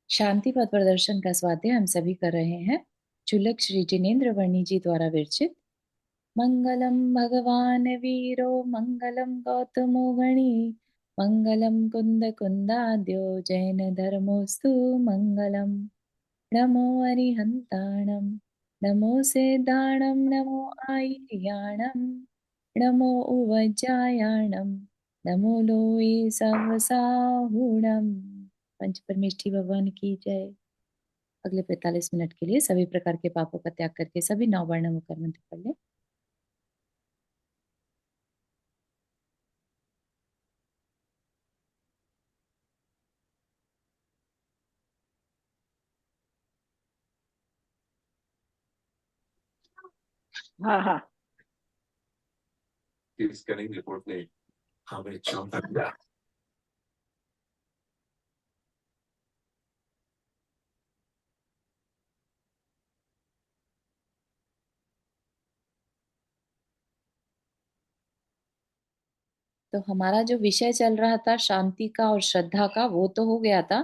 शांति पथ प्रदर्शन का स्वाध्याय हम सभी कर रहे हैं। चुलक श्री जिनेन्द्र वर्णी जी द्वारा विरचित। मंगलम भगवान वीरो मंगलम गौतमो गणी मंगलम कुंद कुंदाद्यो जैन धर्मोस्तु मंगलम। नमो अरिहंताणम नमो सेदाणम नमो आयर्याणम नमो उवज्जायाणम नमो लोये सहसाहुणम। पंच परमेष्ठी भगवान की जय। अगले 45 मिनट के लिए सभी प्रकार के पापों का त्याग करके सभी 9 वर्ण मुकर मंत्र पढ़ लें। हाँ हाँ। स्कैनिंग रिपोर्ट ने हमें क्षमता दिया। तो हमारा जो विषय चल रहा था शांति का और श्रद्धा का, वो तो हो गया था।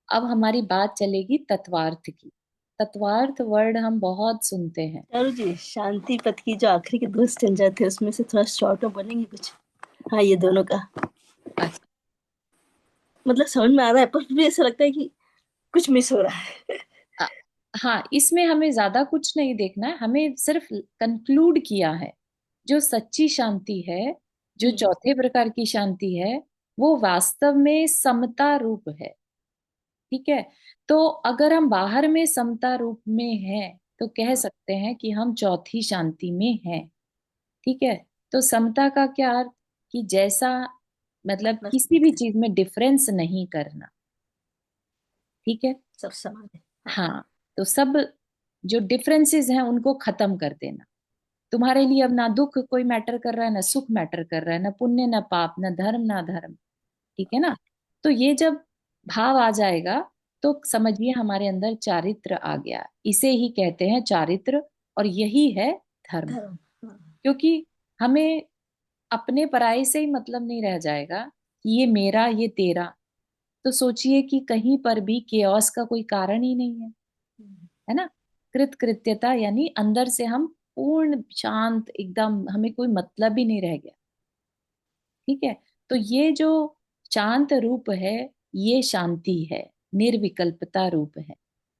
अब हमारी बात चलेगी तत्वार्थ की। तत्वार्थ वर्ड हम बहुत सुनते हैं। चारू जी, शांति पथ की जो आखिरी के 2 स्टेंजा थे उसमें से थोड़ा शॉर्ट में बोलेंगे कुछ? हाँ, ये दोनों का अच्छा, मतलब समझ में आ रहा है, पर फिर भी ऐसा लगता है कि कुछ मिस हो रहा है। अ- हाँ, इसमें हमें ज्यादा कुछ नहीं देखना है, हमें सिर्फ कंक्लूड किया है। जो सच्ची शांति है, जो चौथे प्रकार की शांति है, वो वास्तव में समता रूप है। ठीक है। तो अगर हम बाहर में समता रूप में हैं तो कह सकते हैं कि हम चौथी शांति में हैं। ठीक है। तो समता का क्या अर्थ? कि जैसा, मतलब अपना किसी भी चीज में डिफरेंस नहीं करना। ठीक है। सब समान है। हाँ, तो सब जो डिफरेंसेस हैं उनको खत्म कर देना। तुम्हारे लिए अब ना दुख कोई मैटर कर रहा है, ना सुख मैटर कर रहा है, ना पुण्य ना पाप, ना धर्म ना धर्म। ठीक है ना। तो ये जब भाव आ जाएगा तो समझिए हमारे अंदर चारित्र आ गया। इसे ही कहते हैं चारित्र, और यही है धर्म। धर्म। क्योंकि हमें अपने पराये से ही मतलब नहीं रह जाएगा कि ये मेरा ये तेरा। तो सोचिए कि कहीं पर भी केओस का कोई कारण ही नहीं है ना। कृत कृत्यता, यानी अंदर से हम पूर्ण शांत, एकदम हमें कोई मतलब ही नहीं रह गया। ठीक है। तो ये जो शांत रूप है, ये शांति है, निर्विकल्पता रूप है।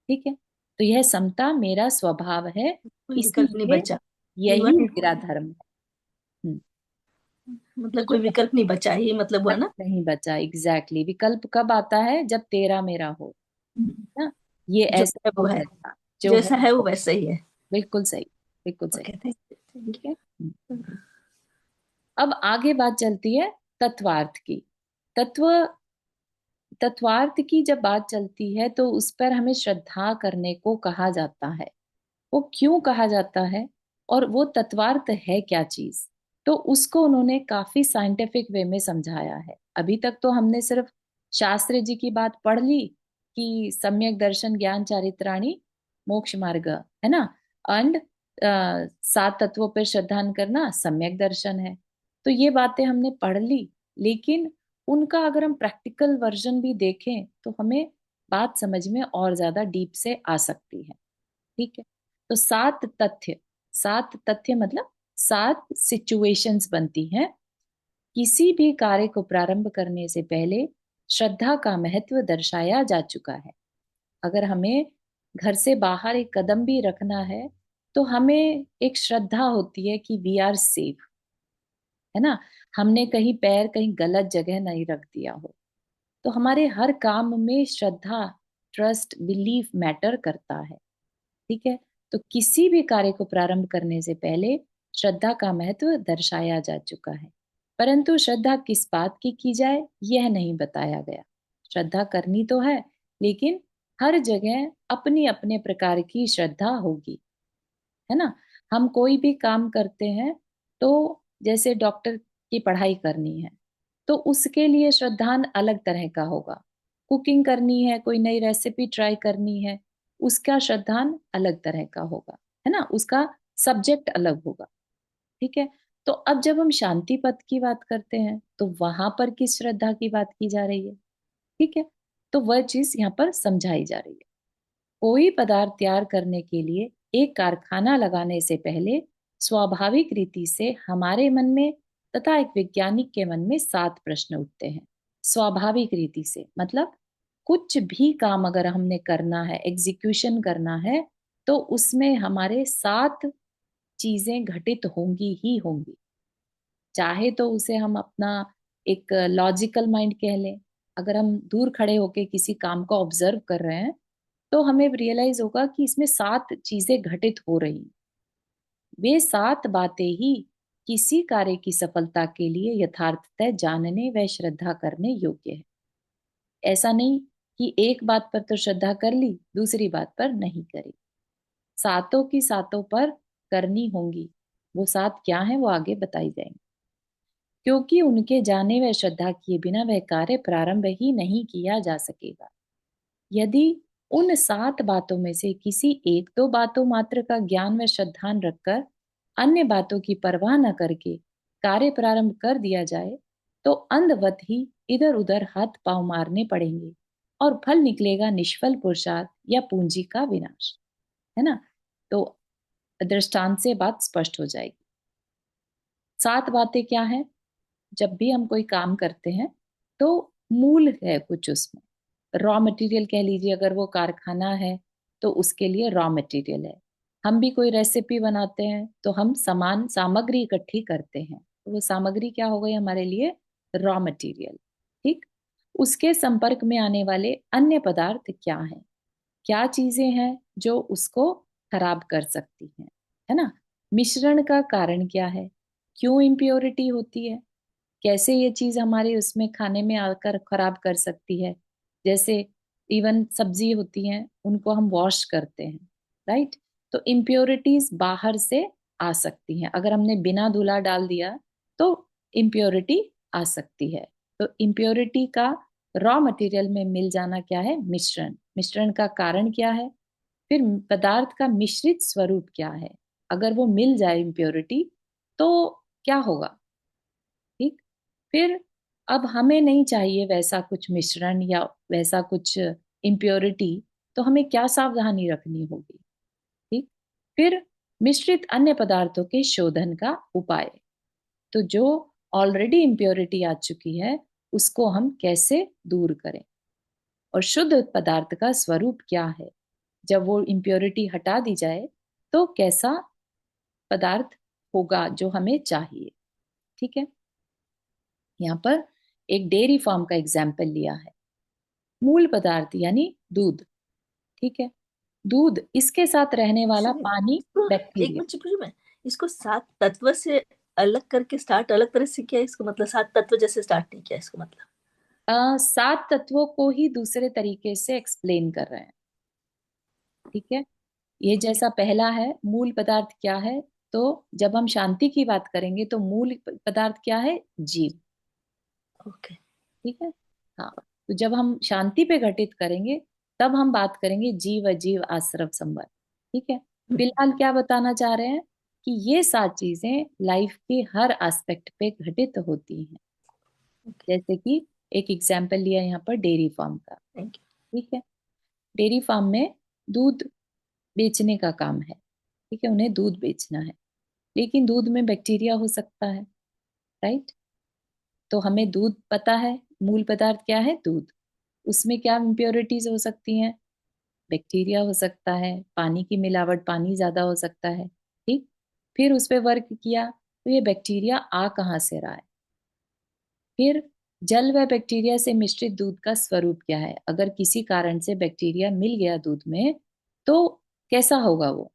ठीक है। तो यह समता मेरा स्वभाव है, कोई विकल्प नहीं इसीलिए बचा। यही मेरा धर्म है। हम्म। तो मतलब जो कोई विकल्प नहीं बचा, ये मतलब हुआ विकल्प ना। नहीं बचा, एग्जैक्टली। विकल्प कब आता है? जब तेरा मेरा हो ना। ये जो ऐसा है हो वो है, ऐसा, जो है जैसा है वो वो। वैसा ही है। बिल्कुल सही, बिल्कुल सही। ओके, थैंक ठीक यू। है। अब आगे बात चलती है तत्वार्थ की। तत्व तत्वार्थ की जब बात चलती है तो उस पर हमें श्रद्धा करने को कहा जाता है। वो क्यों कहा जाता है, और वो तत्वार्थ है क्या चीज? तो उसको उन्होंने काफी साइंटिफिक वे में समझाया है। अभी तक तो हमने सिर्फ शास्त्र जी की बात पढ़ ली कि सम्यक दर्शन ज्ञान चारित्राणी मोक्ष मार्ग, है ना। एंड 7 तत्वों पर श्रद्धा करना सम्यक दर्शन है। तो ये बातें हमने पढ़ ली, लेकिन उनका अगर हम प्रैक्टिकल वर्जन भी देखें तो हमें बात समझ में और ज्यादा डीप से आ सकती है। ठीक है। तो 7 तथ्य, 7 तथ्य मतलब 7 सिचुएशंस बनती हैं। किसी भी कार्य को प्रारंभ करने से पहले श्रद्धा का महत्व दर्शाया जा चुका है। अगर हमें घर से बाहर एक कदम भी रखना है तो हमें एक श्रद्धा होती है कि वी आर सेफ, है ना। हमने कहीं पैर कहीं गलत जगह नहीं रख दिया हो। तो हमारे हर काम में श्रद्धा, ट्रस्ट, बिलीफ मैटर करता है। ठीक है। तो किसी भी कार्य को प्रारंभ करने से पहले श्रद्धा का महत्व दर्शाया जा चुका है। परंतु श्रद्धा किस बात की जाए यह नहीं बताया गया। श्रद्धा करनी तो है, लेकिन हर जगह अपनी अपने प्रकार की श्रद्धा होगी, है ना। हम कोई भी काम करते हैं तो जैसे डॉक्टर की पढ़ाई करनी है तो उसके लिए श्रद्धान अलग तरह का होगा। कुकिंग करनी है, कोई नई रेसिपी ट्राई करनी है, उसका श्रद्धान अलग तरह का होगा, है ना। उसका सब्जेक्ट अलग होगा। ठीक है। तो अब जब हम शांति पथ की बात करते हैं तो वहां पर किस श्रद्धा की बात की जा रही है? ठीक है। तो वह चीज यहाँ पर समझाई जा रही है। कोई पदार्थ तैयार करने के लिए एक कारखाना लगाने से पहले स्वाभाविक रीति से हमारे मन में तथा एक वैज्ञानिक के मन में 7 प्रश्न उठते हैं। स्वाभाविक रीति से मतलब कुछ भी काम अगर हमने करना है, एग्जीक्यूशन करना है, तो उसमें हमारे 7 चीजें घटित होंगी ही होंगी। चाहे तो उसे हम अपना एक लॉजिकल माइंड कह लें। अगर हम दूर खड़े होके किसी काम को ऑब्जर्व कर रहे हैं तो हमें रियलाइज होगा कि इसमें 7 चीजें घटित हो रही हैं। वे 7 बातें ही किसी कार्य की सफलता के लिए यथार्थतः जानने व श्रद्धा करने योग्य है। ऐसा नहीं कि एक बात पर तो श्रद्धा कर ली, दूसरी बात पर नहीं करी। सातों की सातों पर करनी होंगी। वो 7 क्या है वो आगे बताई जाएंगी, क्योंकि उनके जाने व श्रद्धा किए बिना वह कार्य प्रारंभ ही नहीं किया जा सकेगा। यदि उन 7 बातों में से किसी एक दो बातों मात्र का ज्ञान व श्रद्धान रखकर अन्य बातों की परवाह न करके कार्य प्रारंभ कर दिया जाए तो अंधवत ही इधर उधर हाथ पांव मारने पड़ेंगे और फल निकलेगा निष्फल पुरुषार्थ या पूंजी का विनाश। है ना? तो दृष्टांत से बात स्पष्ट हो जाएगी। 7 बातें क्या है? जब भी हम कोई काम करते हैं तो मूल है कुछ उसमें, रॉ मटेरियल कह लीजिए। अगर वो कारखाना है तो उसके लिए रॉ मटेरियल है। हम भी कोई रेसिपी बनाते हैं तो हम सामग्री इकट्ठी करते हैं, तो वो सामग्री क्या हो गई हमारे लिए? Raw material. ठीक। उसके संपर्क में आने वाले अन्य पदार्थ क्या हैं? क्या चीजें हैं जो उसको खराब कर सकती हैं? है ना? मिश्रण का कारण क्या है? क्यों इम्प्योरिटी होती है? कैसे ये चीज हमारे उसमें खाने में आकर खराब कर सकती है? जैसे इवन सब्जी होती हैं, उनको हम वॉश करते हैं, राइट? तो इम्प्योरिटीज बाहर से आ सकती हैं। अगर हमने बिना धुला डाल दिया तो इम्प्योरिटी आ सकती है। तो इम्प्योरिटी का रॉ मटेरियल में मिल जाना क्या है? मिश्रण। मिश्रण का कारण क्या है? फिर पदार्थ का मिश्रित स्वरूप क्या है? अगर वो मिल जाए इम्प्योरिटी तो क्या होगा? ठीक। फिर अब हमें नहीं चाहिए वैसा कुछ मिश्रण या वैसा कुछ इम्प्योरिटी, तो हमें क्या सावधानी रखनी होगी? ठीक। फिर मिश्रित अन्य पदार्थों के शोधन का उपाय। तो जो ऑलरेडी इम्प्योरिटी आ चुकी है उसको हम कैसे दूर करें, और शुद्ध पदार्थ का स्वरूप क्या है? जब वो इम्प्योरिटी हटा दी जाए तो कैसा पदार्थ होगा जो हमें चाहिए? ठीक है। यहाँ पर एक डेयरी फार्म का एग्जाम्पल लिया है। मूल पदार्थ यानी दूध। ठीक है। दूध, इसके साथ रहने वाला सुनिए, पानी, इसको एक बैक्टीरिया। मिनट पूछूं मैं, इसको 7 तत्व से अलग करके स्टार्ट अलग तरह से किया, इसको मतलब 7 तत्व जैसे स्टार्ट नहीं किया इसको मतलब? 7 तत्वों को ही दूसरे तरीके से एक्सप्लेन कर रहे हैं। ठीक है। ये जैसा पहला है मूल पदार्थ क्या है, तो जब हम शांति की बात करेंगे तो मूल पदार्थ क्या है? जीव। ओके। ठीक है। हाँ। तो जब हम शांति पे घटित करेंगे तब हम बात करेंगे जीव अजीव आश्रव संबंध। ठीक है। फिलहाल क्या बताना चाह रहे हैं कि ये 7 चीजें लाइफ के हर एस्पेक्ट पे घटित होती हैं। जैसे कि एक एग्जाम्पल लिया यहाँ पर डेयरी फार्म का। थैंक ठीक है। डेयरी फार्म में दूध बेचने का काम है। ठीक है, उन्हें दूध बेचना है, लेकिन दूध में बैक्टीरिया हो सकता है, राइट? तो हमें दूध पता है, मूल पदार्थ क्या है? दूध। उसमें क्या इम्प्योरिटीज हो सकती हैं? बैक्टीरिया हो सकता है, पानी की मिलावट, पानी ज्यादा हो सकता है। ठीक। फिर उस पे वर्क किया तो ये बैक्टीरिया आ कहाँ से रहा है? फिर जल व बैक्टीरिया से मिश्रित दूध का स्वरूप क्या है? अगर किसी कारण से बैक्टीरिया मिल गया दूध में तो कैसा होगा वो?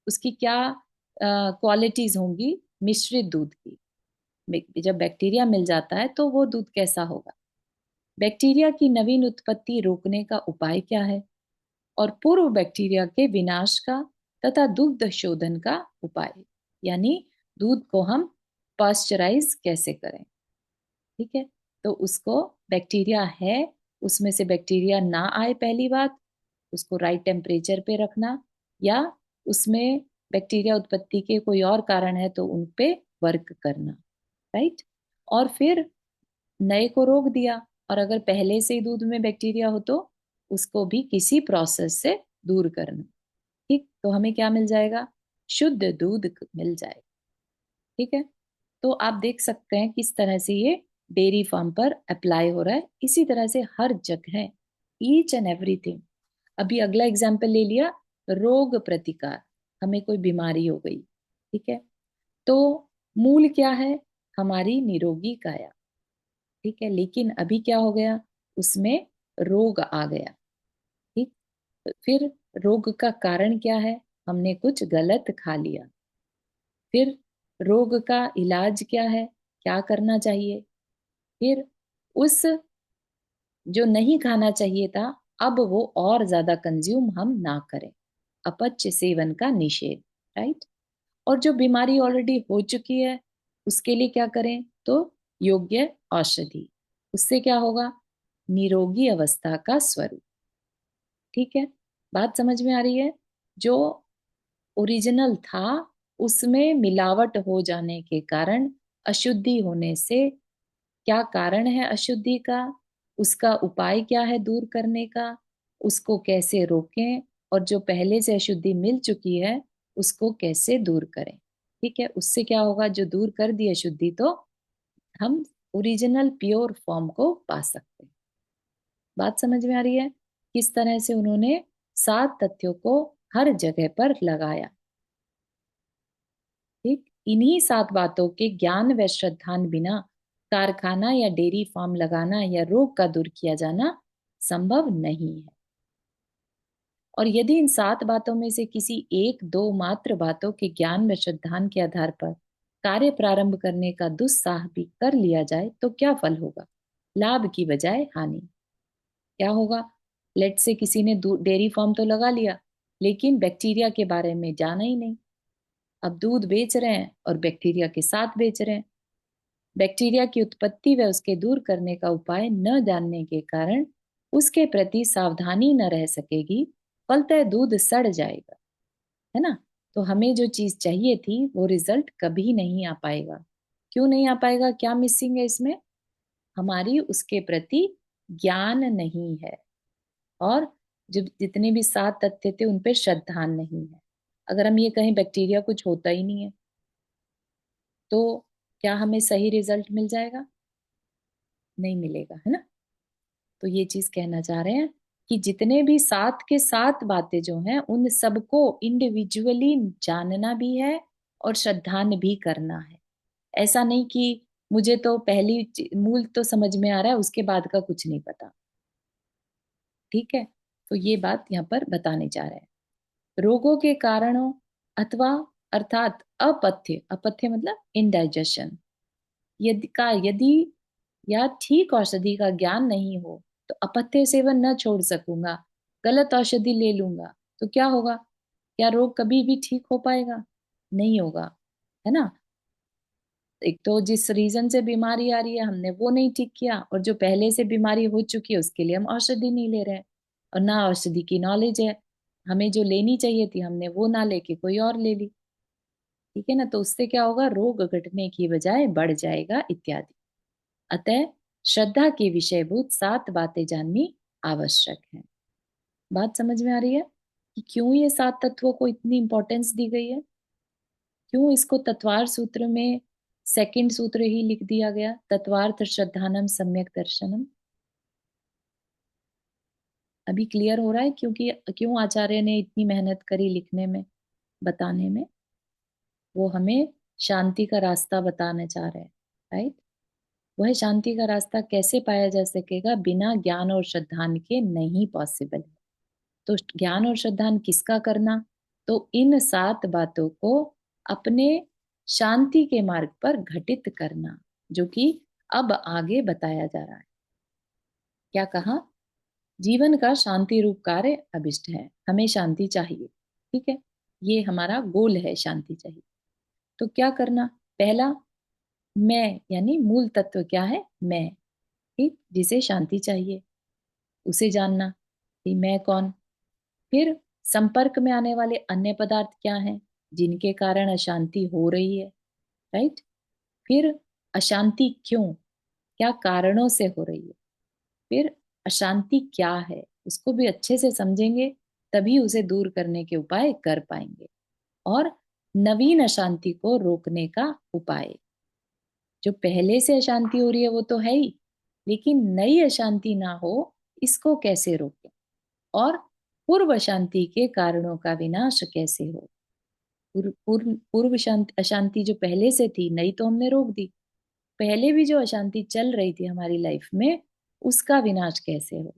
उसकी क्या क्वालिटीज होंगी मिश्रित दूध की? जब बैक्टीरिया मिल जाता है तो वो दूध कैसा होगा? बैक्टीरिया की नवीन उत्पत्ति रोकने का उपाय क्या है? और पूर्व बैक्टीरिया के विनाश का तथा दुग्ध शोधन का उपाय, यानी दूध को हम पास्चराइज कैसे करें? ठीक है। तो उसको बैक्टीरिया है, उसमें से बैक्टीरिया ना आए, पहली बात उसको राइट टेम्परेचर पे रखना, या उसमें बैक्टीरिया उत्पत्ति के कोई और कारण है तो उन पे वर्क करना, राइट? और फिर नए को रोक दिया, और अगर पहले से ही दूध में बैक्टीरिया हो तो उसको भी किसी प्रोसेस से दूर करना। ठीक, तो हमें क्या मिल जाएगा? शुद्ध दूध मिल जाएगा। ठीक है, तो आप देख सकते हैं किस तरह से ये डेयरी फार्म पर अप्लाई हो रहा है। इसी तरह से हर जगह, ईच एंड एवरीथिंग। अभी अगला एग्जाम्पल ले लिया, रोग प्रतिकार। हमें कोई बीमारी हो गई, ठीक है, तो मूल क्या है? हमारी निरोगी काया। ठीक है, लेकिन अभी क्या हो गया? उसमें रोग आ गया। ठीक, फिर रोग का कारण क्या है? हमने कुछ गलत खा लिया। फिर रोग का इलाज क्या है? क्या करना चाहिए? फिर उस जो नहीं खाना चाहिए था, अब वो और ज्यादा कंज्यूम हम ना करें। अपच सेवन का निषेध, राइट। और जो बीमारी ऑलरेडी हो चुकी है उसके लिए क्या करें? तो योग्य औषधि। उससे क्या होगा? निरोगी अवस्था का स्वरूप। ठीक है, बात समझ में आ रही है? जो ओरिजिनल था उसमें मिलावट हो जाने के कारण, अशुद्धि होने से, क्या कारण है अशुद्धि का, उसका उपाय क्या है दूर करने का, उसको कैसे रोकें, और जो पहले से अशुद्धि मिल चुकी है उसको कैसे दूर करें। ठीक है, उससे क्या होगा? जो दूर कर दी अशुद्धि तो हम ओरिजिनल प्योर फॉर्म को पा सकते हैं। बात समझ में आ रही है? किस तरह से उन्होंने 7 तथ्यों को हर जगह पर लगाया। ठीक, इन्हीं 7 बातों के ज्ञान व श्रद्धान बिना कारखाना या डेयरी फार्म लगाना या रोग का दूर किया जाना संभव नहीं है। और यदि इन 7 बातों में से किसी एक दो मात्र बातों के ज्ञान व श्रद्धान के आधार पर कार्य प्रारंभ करने का दुस्साह भी कर लिया जाए तो क्या फल होगा? लाभ की बजाय हानि। क्या होगा? लेट से किसी ने डेयरी फार्म तो लगा लिया, लेकिन बैक्टीरिया के बारे में जाना ही नहीं। अब दूध बेच रहे हैं और बैक्टीरिया के साथ बेच रहे हैं। बैक्टीरिया की उत्पत्ति व उसके दूर करने का उपाय न जानने के कारण उसके प्रति सावधानी न रह सकेगी, फलतः दूध सड़ जाएगा, है ना। तो हमें जो चीज चाहिए थी वो रिजल्ट कभी नहीं आ पाएगा। क्यों नहीं आ पाएगा? क्या मिसिंग है इसमें? हमारी उसके प्रति ज्ञान नहीं है, और जो जितने भी 7 तथ्य थे उन पे श्रद्धा नहीं है। अगर हम ये कहें बैक्टीरिया कुछ होता ही नहीं है, तो क्या हमें सही रिजल्ट मिल जाएगा? नहीं मिलेगा, है ना। तो ये चीज कहना चाह रहे हैं कि जितने भी 7 के 7 बातें जो हैं उन सबको इंडिविजुअली जानना भी है और श्रद्धान भी करना है। ऐसा नहीं कि मुझे तो पहली मूल तो समझ में आ रहा है, उसके बाद का कुछ नहीं पता। ठीक है, तो ये बात यहाँ पर बताने जा रहे हैं। रोगों के कारणों अथवा अर्थात अपथ्य, अपथ्य मतलब इनडाइजेशन, यदि या ठीक औषधि का ज्ञान नहीं हो तो अपथ्य सेवन न छोड़ सकूंगा, गलत औषधि ले लूंगा तो क्या होगा? क्या रोग कभी भी ठीक हो पाएगा? नहीं होगा, है ना। एक तो जिस रीजन से बीमारी आ रही है हमने वो नहीं ठीक किया, और जो पहले से बीमारी हो चुकी है उसके लिए हम औषधि नहीं ले रहे हैं, और ना औषधि की नॉलेज है। हमें जो लेनी चाहिए थी हमने वो ना लेके कोई और ले ली। ठीक है ना, तो उससे क्या होगा? रोग घटने की बजाय बढ़ जाएगा इत्यादि। अतः श्रद्धा के विषयभूत 7 बातें जाननी आवश्यक है। बात समझ में आ रही है कि क्यों ये 7 तत्वों को इतनी इंपॉर्टेंस दी गई है? क्यों इसको तत्वार सूत्र में सेकंड सूत्र ही लिख दिया गया, तत्वार्थ श्रद्धानम सम्यक दर्शनम? अभी क्लियर हो रहा है क्योंकि क्यों आचार्य ने इतनी मेहनत करी लिखने में, बताने में? वो हमें शांति का रास्ता बताना चाह रहे हैं, राइट। वह शांति का रास्ता कैसे पाया जा सकेगा? बिना ज्ञान और श्रद्धान के नहीं पॉसिबल है। तो ज्ञान और श्रद्धान किसका करना? तो इन 7 बातों को अपने शांति के मार्ग पर घटित करना, जो कि अब आगे बताया जा रहा है। क्या कहा? जीवन का शांति रूप कार्य अभिष्ट है, हमें शांति चाहिए। ठीक है, ये हमारा गोल है, शांति चाहिए। तो क्या करना? पहला, मैं यानी मूल तत्व क्या है? मैं। ठीक, जिसे शांति चाहिए उसे जानना कि मैं कौन। फिर संपर्क में आने वाले अन्य पदार्थ क्या हैं जिनके कारण अशांति हो रही है, राइट। फिर अशांति क्यों, क्या कारणों से हो रही है, फिर अशांति क्या है उसको भी अच्छे से समझेंगे, तभी उसे दूर करने के उपाय कर पाएंगे। और नवीन अशांति को रोकने का उपाय, जो पहले से अशांति हो रही है वो तो है ही, लेकिन नई अशांति ना हो इसको कैसे रोकें, और पूर्व अशांति के कारणों का विनाश कैसे हो। पूर्व अशांति जो पहले से थी, नई तो हमने रोक दी, पहले भी जो अशांति चल रही थी हमारी लाइफ में उसका विनाश कैसे हो।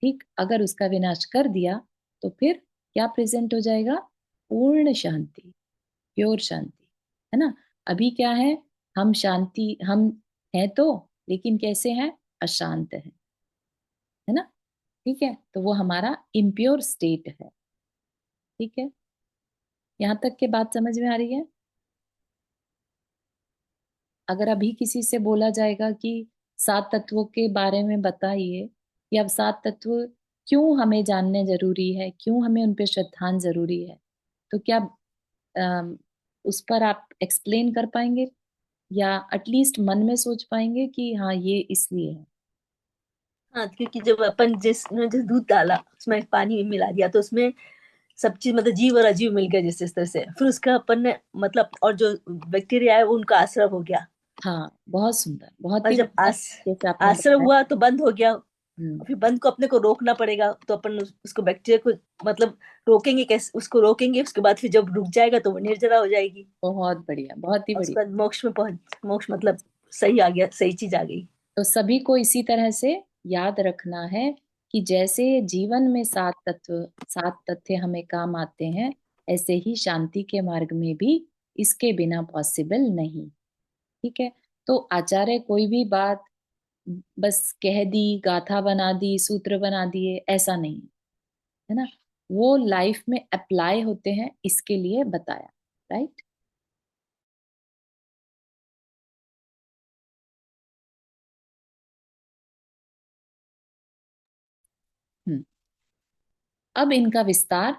ठीक, अगर उसका विनाश कर दिया तो फिर क्या प्रेजेंट हो जाएगा? पूर्ण शांति, प्योर शांति, है ना। अभी क्या है, हम शांति हम हैं तो, लेकिन कैसे हैं? अशांत है ना। ठीक है, तो वो हमारा इम्प्योर स्टेट है। ठीक है, यहाँ तक के बात समझ में आ रही है? अगर अभी किसी से बोला जाएगा कि 7 तत्वों के बारे में बताइए, या 7 तत्व क्यों हमें जानने जरूरी है, क्यों हमें उन पे श्रद्धान जरूरी है, तो क्या अम, उस पर आप एक्सप्लेन कर पाएंगे, या एटलीस्ट मन में सोच पाएंगे कि हाँ ये इसलिए है? हाँ, क्योंकि जब अपन जिसने जिस दूध डाला उसमें पानी मिला दिया तो उसमें सब चीज मतलब जीव और अजीव मिल गए जिस तरह से, फिर उसका अपन ने मतलब, और जो बैक्टीरिया है वो उनका आश्रय हो गया, हाँ, बहुत सुंदर, बहुत और ही जब बढ़िया तरीके से आपने आश्रय बताया। हुआ तो बंद हो गया, हम्म। फिर बंद को अपने को रोकना पड़ेगा, तो अपन उसको बैक्टीरिया को मतलब रोकेंगे कैसे, उसको रोकेंगे, उसके बाद फिर जब रुक जाएगा तो वो निर्जरा हो जाएगी, बहुत बढ़िया, बहुत ही और उसके बढ़िया। बाद मोक्ष में पहुंच, मोक्ष मतलब सही आ गया, सही चीज आ गई। तो सभी को इसी तरह से याद रखना है कि जैसे जीवन में 7 तत्व हमें काम आते हैं, ऐसे ही शांति के मार्ग में भी इसके बिना पॉसिबल नहीं। ठीक है, तो आचार्य कोई भी बात बस कह दी, गाथा बना दी, सूत्र बना दिए, ऐसा नहीं है ना। वो लाइफ में अप्लाई होते हैं, इसके लिए बताया। राइट। हम्म। अब इनका विस्तार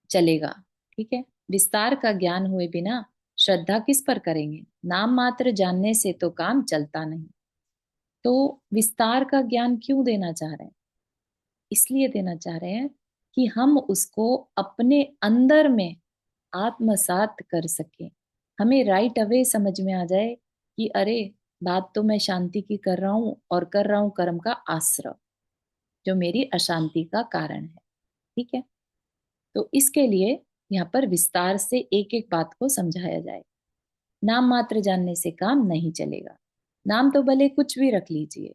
चलेगा। ठीक है, विस्तार का ज्ञान हुए बिना श्रद्धा किस पर करेंगे? नाम मात्र जानने से तो काम चलता नहीं। तो विस्तार का ज्ञान क्यों देना चाह रहे हैं? इसलिए देना चाह रहे हैं कि हम उसको अपने अंदर में आत्मसात कर सकें। हमें राइट अवे समझ में आ जाए कि अरे, बात तो मैं शांति की कर रहा हूं, और कर रहा हूं कर्म का आश्रय, जो मेरी अशांति का कारण है। ठीक है, तो इसके लिए यहाँ पर विस्तार से एक एक बात को समझाया जाए। नाम मात्र जानने से काम नहीं चलेगा। नाम तो भले कुछ भी रख लीजिए,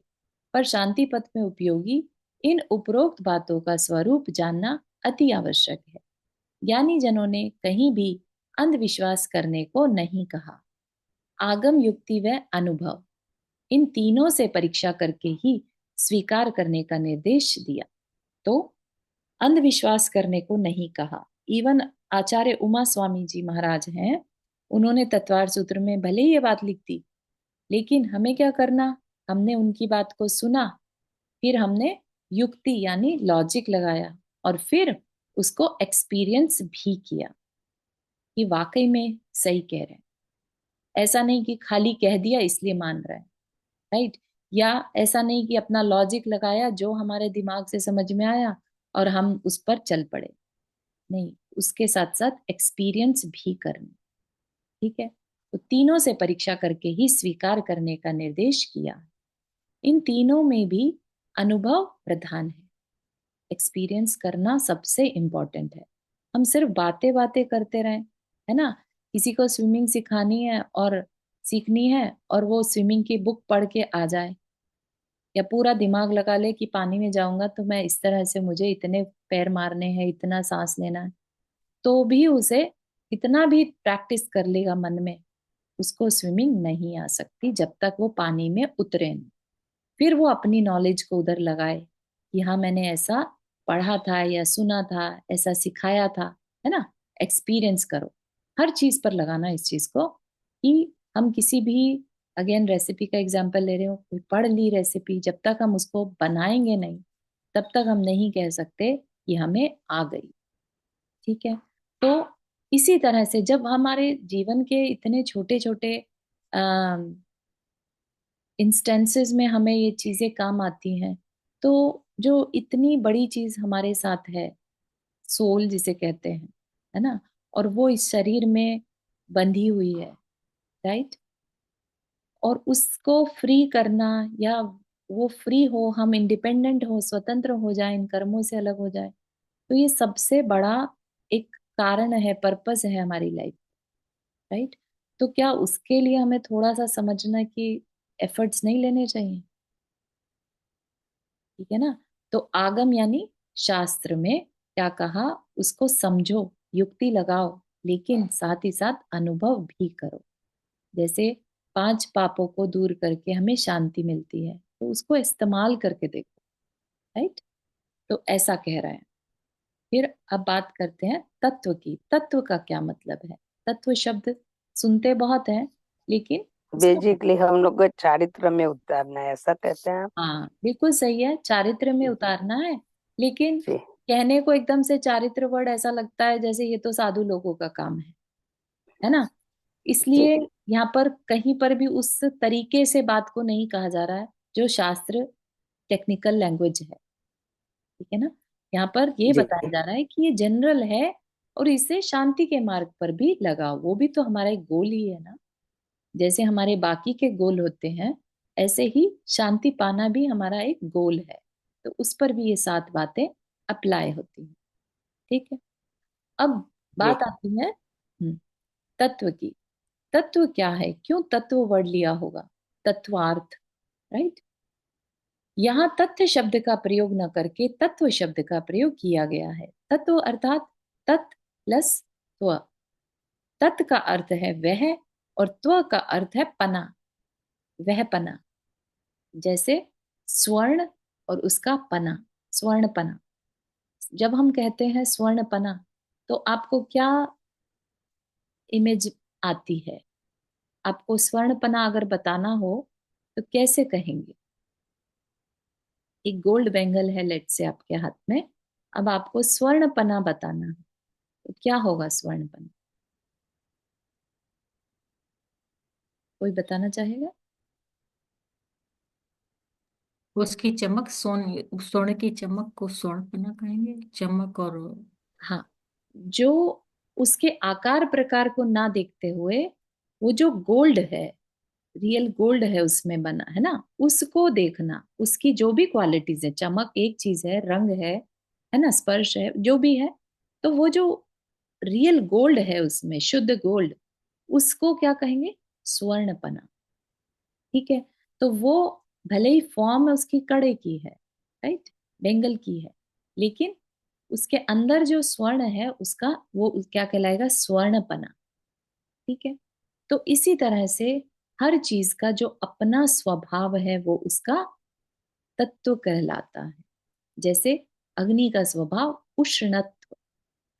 पर शांति पथ में उपयोगी इन उपरोक्त बातों का स्वरूप जानना अति आवश्यक है। ज्ञानी जनों ने कहीं भी अंधविश्वास करने को नहीं कहा। आगम, युक्ति व अनुभव, इन तीनों से परीक्षा करके ही स्वीकार करने का निर्देश दिया। तो अंधविश्वास करने को नहीं कहा। इवन आचार्य उमा स्वामी जी महाराज हैं, उन्होंने तत्वार सूत्र में भले ही ये बात लिख दी, लेकिन हमें क्या करना, हमने उनकी बात को सुना, फिर हमने युक्ति यानी लॉजिक लगाया, और फिर उसको एक्सपीरियंस भी किया कि वाकई में सही कह रहे हैं। ऐसा नहीं कि खाली कह दिया इसलिए मान रहे हैं। राइट। या ऐसा नहीं कि अपना लॉजिक लगाया, जो हमारे दिमाग से समझ में आया और हम उस पर चल पड़े। नहीं, उसके साथ साथ एक्सपीरियंस भी करना। ठीक है, तो तीनों से परीक्षा करके ही स्वीकार करने का निर्देश किया। इन तीनों में भी अनुभव प्रधान है। एक्सपीरियंस करना सबसे इंपॉर्टेंट है। हम सिर्फ बातें बातें करते रहें, है ना। किसी को स्विमिंग सिखानी है और सीखनी है, और वो स्विमिंग की बुक पढ़ के आ जाए, या पूरा दिमाग लगा ले कि पानी में जाऊंगा तो मैं इस तरह से, मुझे इतने पैर मारने हैं, इतना सांस लेना है, तो भी उसे इतना भी प्रैक्टिस कर लेगा मन में, उसको स्विमिंग नहीं आ सकती जब तक वो पानी में उतरे नहीं। फिर वो अपनी नॉलेज को उधर लगाए कि हाँ, मैंने ऐसा पढ़ा था या सुना था, ऐसा सिखाया था, है ना। एक्सपीरियंस करो, हर चीज पर लगाना इस चीज को, कि हम किसी भी, अगेन रेसिपी का एग्जांपल ले रहे हो, कोई पढ़ ली रेसिपी, जब तक हम उसको बनाएंगे नहीं, तब तक हम नहीं कह सकते कि हमें आ गई। ठीक है, तो इसी तरह से जब हमारे जीवन के इतने छोटे छोटे इंस्टेंसेस में हमें ये चीजें काम आती हैं, तो जो इतनी बड़ी चीज हमारे साथ है, सोल जिसे कहते हैं, है ना, और वो इस शरीर में बंधी हुई है, राइट, और उसको फ्री करना, या वो फ्री हो, हम इंडिपेंडेंट हो, स्वतंत्र हो जाए, इन कर्मों से अलग हो जाए, तो ये सबसे बड़ा एक कारण है, पर्पस है हमारी लाइफ, राइट। तो क्या उसके लिए हमें थोड़ा सा समझना कि एफर्ट्स नहीं लेने चाहिए? ठीक है ना। तो आगम यानी शास्त्र में क्या कहा, उसको समझो, युक्ति लगाओ, लेकिन साथ ही साथ अनुभव भी करो। जैसे 5 पापों को दूर करके हमें शांति मिलती है, तो उसको इस्तेमाल करके देखो, राइट। तो ऐसा कह रहा है। फिर अब बात करते हैं तत्व की। तत्व का क्या मतलब है? तत्व शब्द सुनते बहुत हैं, लेकिन उसको, बेसिकली हम लोग को चारित्र में उतारना है, ऐसा कहते हैं आप? हाँ बिल्कुल सही है, चारित्र में उतारना है। लेकिन जी कहने को एकदम से चारित्र वर्ड ऐसा लगता है जैसे ये तो साधु लोगों का काम है ना। जी इसलिए यहाँ पर कहीं पर भी उस तरीके से बात को नहीं कहा जा रहा है जो शास्त्र टेक्निकल लैंग्वेज है, ठीक है ना। यहाँ पर ये जी बताया जा रहा है कि ये जनरल है, और इसे शांति के मार्ग पर भी लगाओ, वो भी तो हमारा एक गोल ही है ना। जैसे हमारे बाकी के गोल होते हैं, ऐसे ही शांति पाना भी हमारा एक गोल है। तो उस पर भी ये 7 बातें अप्लाई होती हैं, ठीक है। अब जी बात आती है तत्व की। तत्व क्या है, क्यों तत्व वर्ड लिया होगा? तत्वार्थ, राइट। यहाँ तथ्य शब्द का प्रयोग न करके तत्व शब्द का प्रयोग किया गया है। तत्व अर्थात तत् प्लस त्व। तत् का अर्थ है वह, और त्व का अर्थ है पना, वह पना। जैसे स्वर्ण और उसका पना, स्वर्ण पना। जब हम कहते हैं स्वर्ण पना, तो आपको क्या इमेज आती है? आपको स्वर्ण पना अगर बताना हो तो कैसे कहेंगे? एक गोल्ड बैंगल है लेट से आपके हाथ में, अब आपको स्वर्ण पना बताना है, तो क्या होगा स्वर्ण पना? कोई बताना चाहेगा? उसकी चमक, स्वर्ण की चमक को स्वर्णपना कहेंगे, चमक और हाँ, जो उसके आकार प्रकार को ना देखते हुए, वो जो गोल्ड है, रियल गोल्ड है उसमें बना है ना, उसको देखना, उसकी जो भी क्वालिटीज है, चमक एक चीज है, रंग है ना, स्पर्श है, जो भी है, तो वो जो रियल गोल्ड है उसमें, शुद्ध गोल्ड, उसको क्या कहेंगे? स्वर्णपना, ठीक है। तो वो भले ही फॉर्म उसकी कड़े की है, राइट, बेंगल की है, लेकिन उसके अंदर जो स्वर्ण है उसका, वो क्या कहलाएगा? स्वर्णपना, ठीक है। तो इसी तरह से हर चीज का जो अपना स्वभाव है वो उसका तत्व कहलाता है। जैसे अग्नि का स्वभाव उष्णत्व,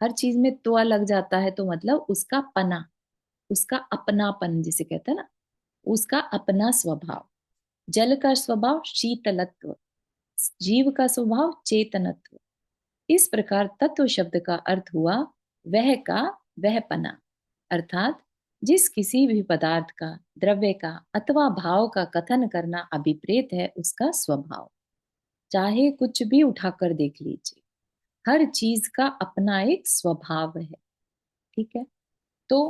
हर चीज में त्व लग जाता है तो मतलब उसका पना, उसका अपनापन जिसे कहते हैं ना, उसका अपना स्वभाव। जल का स्वभाव शीतलत्व, जीव का स्वभाव चेतनत्व। इस प्रकार तत्व शब्द का अर्थ हुआ वह का वहपना, अर्थात जिस किसी भी पदार्थ का, द्रव्य का अथवा भाव का कथन करना अभिप्रेत है उसका स्वभाव। चाहे कुछ भी उठाकर देख लीजिए, हर चीज का अपना एक स्वभाव है, ठीक है। तो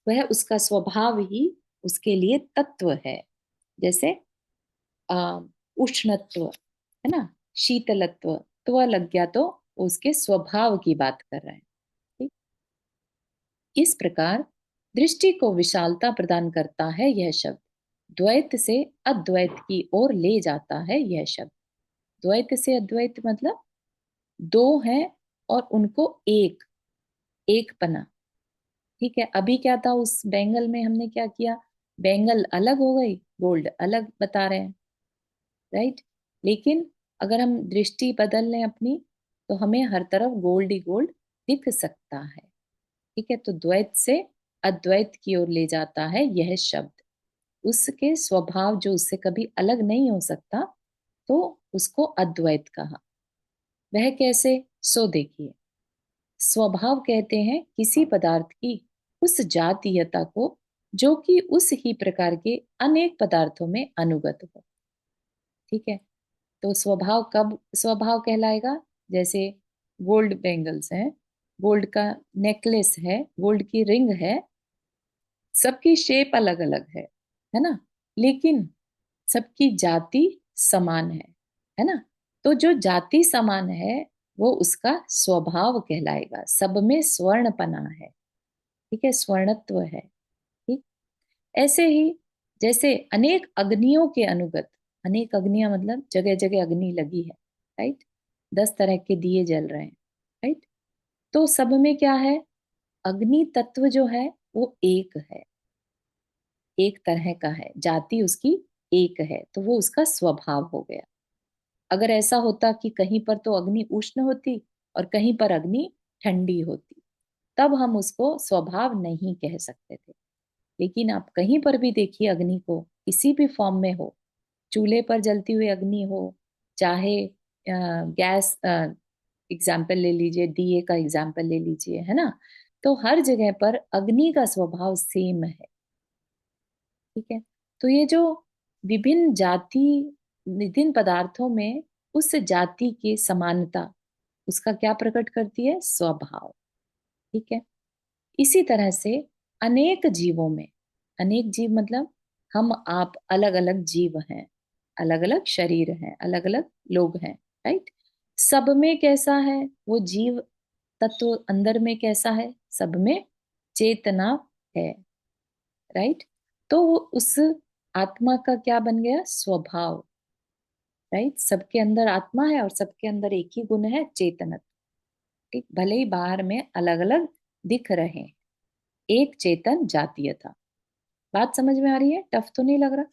वह उसका स्वभाव ही उसके लिए तत्व है। जैसे आ, उष्णत्व है ना, शीतलत्व, तो वह लग गया तो उसके स्वभाव की बात कर रहे हैं, ठीक। इस प्रकार दृष्टि को विशालता प्रदान करता है यह शब्द, द्वैत से अद्वैत की ओर ले जाता है यह शब्द। द्वैत से अद्वैत मतलब दो हैं और उनको एक, एक पना, ठीक है। अभी क्या था उस बैंगल में, हमने क्या किया? बैंगल अलग हो गई, गोल्ड अलग बता रहे हैं, राइट। लेकिन अगर हम दृष्टि बदल लें अपनी, तो हमें हर तरफ गोल्ड ही गोल्ड दिख सकता है, ठीक है। तो द्वैत से अद्वैत की ओर ले जाता है यह शब्द, उसके स्वभाव जो उससे कभी अलग नहीं हो सकता, तो उसको अद्वैत कहा। वह कैसे? सो देखिए, स्वभाव कहते हैं किसी पदार्थ की उस जातीयता को जो कि उस ही प्रकार के अनेक पदार्थों में अनुगत हो, ठीक है। तो स्वभाव कब स्वभाव कहलाएगा? जैसे गोल्ड बैंगल्स हैं, गोल्ड का नेकलेस है, गोल्ड की रिंग है, सबकी शेप अलग अलग है ना, लेकिन सबकी जाति समान है ना। तो जो जाति समान है वो उसका स्वभाव कहलाएगा। सब में स्वर्णपना है, ठीक है, स्वर्णत्व है। ठीक, ऐसे ही जैसे अनेक अग्नियों के अनुगत, अनेक अग्नियां मतलब जगह जगह अग्नि लगी है, राइट, 10 तरह के दिए जल रहे हैं, राइट। तो सब में क्या है? अग्नि तत्व जो है वो एक है, एक तरह का है, जाति उसकी एक है, तो वो उसका स्वभाव हो गया। अगर ऐसा होता कि कहीं पर तो अग्नि उष्ण होती और कहीं पर अग्नि ठंडी होती, तब हम उसको स्वभाव नहीं कह सकते थे। लेकिन आप कहीं पर भी देखिए अग्नि को, किसी भी फॉर्म में हो, चूल्हे पर जलती हुई अग्नि हो, चाहे गैस एग्जाम्पल ले लीजिए, दिए का एग्जाम्पल ले लीजिए, है ना, तो हर जगह पर अग्नि का स्वभाव सेम है। ठीक है, तो ये जो विभिन्न जाति, विभिन्न पदार्थों में उस जाति की समानता, उसका क्या प्रकट करती है? स्वभाव। ठीक है, इसी तरह से अनेक जीवों में, अनेक जीव मतलब हम आप अलग अलग जीव हैं, अलग अलग शरीर हैं, अलग अलग लोग हैं, राइट। सब में कैसा है वो जीव तत्व? अंदर में कैसा है? सब में चेतना है, राइट। तो वो उस आत्मा का क्या बन गया? स्वभाव, राइट। सबके अंदर आत्मा है और सबके अंदर एक ही गुण है, चेतनत्व। ठीक, भले ही बाहर में अलग अलग दिख रहे हैं, एक चेतन जातीय था। बात समझ में आ रही है? टफ तो नहीं लग रहा?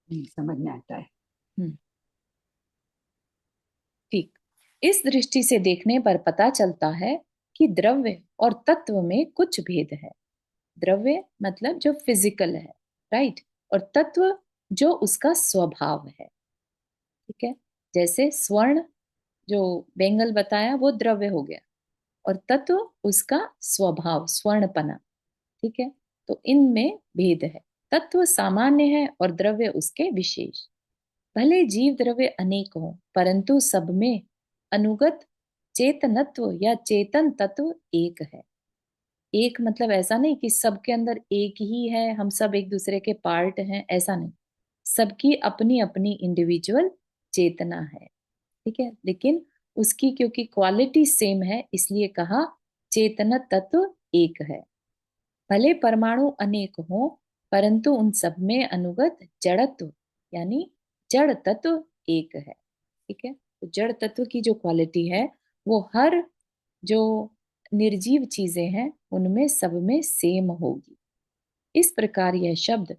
समझ में आता है। हम्म, ठीक। इस दृष्टि से देखने पर पता चलता है कि द्रव्य और तत्व में कुछ भेद है। द्रव्य मतलब जो फिजिकल है, राइट, और तत्व जो उसका स्वभाव है। ठीक है, जैसे स्वर्ण जो बेंगल बताया वो द्रव्य हो गया, और तत्व उसका स्वभाव, स्वर्णपना। ठीक है, तो इनमें भेद है। तत्व सामान्य है और द्रव्य उसके विशेष। भले जीव द्रव्य अनेक हो, परंतु सब में अनुगत चेतनत्व या चेतन तत्व एक है। एक मतलब ऐसा नहीं कि सबके अंदर एक ही है, हम सब एक दूसरे के पार्ट हैं, ऐसा नहीं। सबकी अपनी अपनी इंडिविजुअल चेतना है, ठीक है, लेकिन उसकी क्योंकि क्वालिटी सेम है इसलिए कहा चेतना तत्व एक है। भले परमाणु अनेक हो, परंतु उन सब में अनुगत जड़त्व यानी जड़ तत्व एक है। ठीक है, तो जड़ तत्व की जो क्वालिटी है वो हर जो निर्जीव चीजें हैं उनमें सब में सेम होगी। इस प्रकार यह शब्द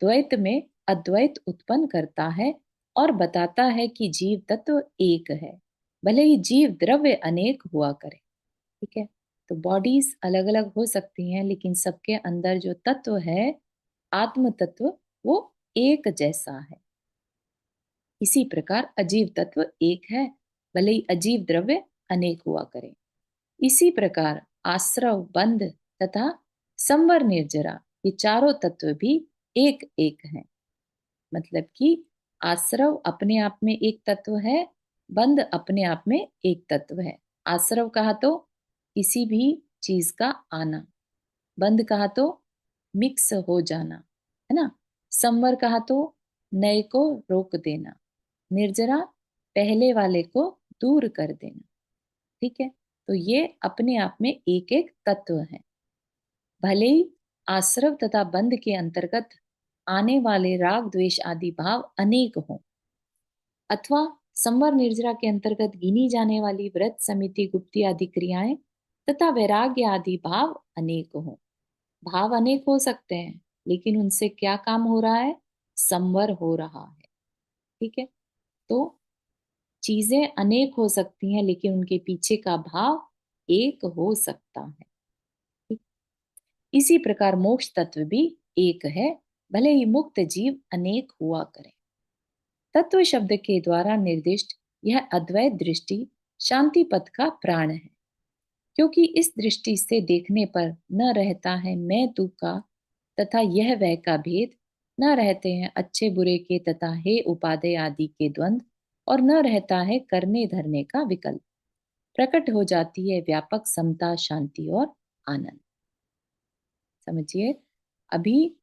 द्वैत में अद्वैत उत्पन्न करता है और बताता है कि जीव तत्व एक है, भले ही जीव द्रव्य अनेक हुआ करे। ठीक है, तो बॉडीज अलग अलग हो सकती हैं, लेकिन सबके अंदर जो तत्व है, आत्म तत्व, वो एक जैसा है। इसी प्रकार अजीव तत्व एक है, भले ही अजीव द्रव्य अनेक हुआ करे। इसी प्रकार आश्रव, बंध तथा संवर, निर्जरा, ये चारों तत्व भी एक एक हैं। मतलब कि आश्रव अपने आप में एक तत्व है, बंध अपने आप में एक तत्व है। आश्रव कहा तो किसी भी चीज का आना, बंध कहा तो मिक्स हो जाना, है ना। संवर कहा तो नए को रोक देना, निर्जरा पहले वाले को दूर कर देना। ठीक है, तो ये अपने आप में एक एक तत्व है। भले ही आश्रव तथा बंध के अंतर्गत आने वाले राग द्वेष आदि भाव अनेक हों, अथवा संवर निर्जरा के अंतर्गत गिनी जाने वाली व्रत, समिति, गुप्ती आदि क्रियाएं तथा वैराग्य आदि भाव अनेक हों। भाव अनेक हो सकते हैं, लेकिन उनसे क्या काम हो रहा है? संवर हो रहा है। ठीक है, तो चीजें अनेक हो सकती हैं, लेकिन उनके पीछे का भाव एक हो सकता है। ठीक? इसी प्रकार मोक्ष तत्व भी एक है, भले ही मुक्त जीव अनेक हुआ करे। तत्व शब्द के द्वारा निर्दिष्ट यह अद्वैत दृष्टि शांति पथ का प्राण है, क्योंकि इस दृष्टि से देखने पर न रहता है मैं तू का तथा यह वह का भेद, न रहते हैं अच्छे बुरे के तथा हे उपादेय आदि के द्वंद्व, और न रहता है करने धरने का विकल्प। प्रकट हो जाती है व्यापक समता, शांति और आनंद। समझिए, अभी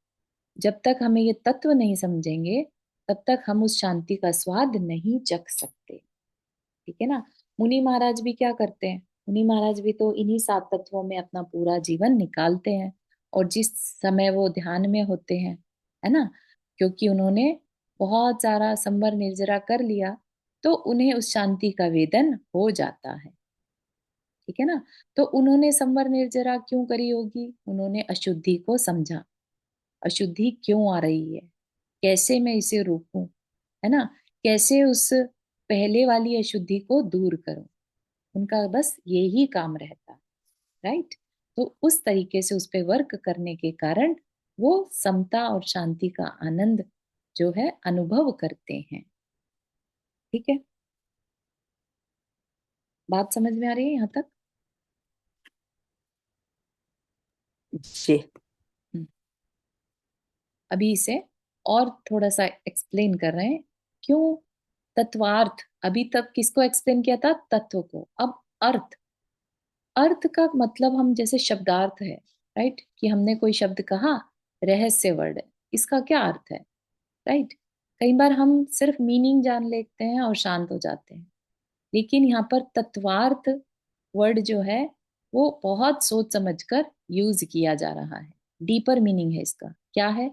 जब तक हमें ये तत्व नहीं समझेंगे तब तक हम उस शांति का स्वाद नहीं चख सकते। ठीक है ना। मुनि महाराज भी क्या करते हैं, मुनि महाराज भी तो इन्हीं 7 तत्वों में अपना पूरा जीवन निकालते हैं। और जिस समय वो ध्यान में होते हैं, है ना, क्योंकि उन्होंने बहुत सारा संवर निर्जरा कर लिया, तो उन्हें उस शांति का वेदन हो जाता है। ठीक है ना। तो उन्होंने संवर निर्जरा क्यों करी होगी, उन्होंने अशुद्धि को समझा, अशुद्धि क्यों आ रही है, कैसे मैं इसे रोकूं, है ना, कैसे उस पहले वाली अशुद्धि को दूर करूं। उनका बस यही काम रहता है, राइट। तो उस तरीके से उस पे वर्क करने के कारण वो समता और शांति का आनंद जो है अनुभव करते हैं। ठीक है, बात समझ में आ रही है यहाँ तक? जी। हम्म। अभी इसे और थोड़ा सा एक्सप्लेन कर रहे हैं। क्यों तत्वार्थ, अभी तक किसको एक्सप्लेन किया था, तत्व को। अब अर्थ, अर्थ का मतलब हम जैसे शब्दार्थ है, राइट, कि हमने कोई शब्द कहा, रहस्य वर्ड है, इसका क्या अर्थ है, राइट। कई बार हम सिर्फ मीनिंग जान लेते हैं और शांत हो जाते हैं, लेकिन यहाँ पर तत्वार्थ वर्ड जो है वो बहुत सोच समझकर यूज किया जा रहा है। डीपर मीनिंग है इसका। क्या है,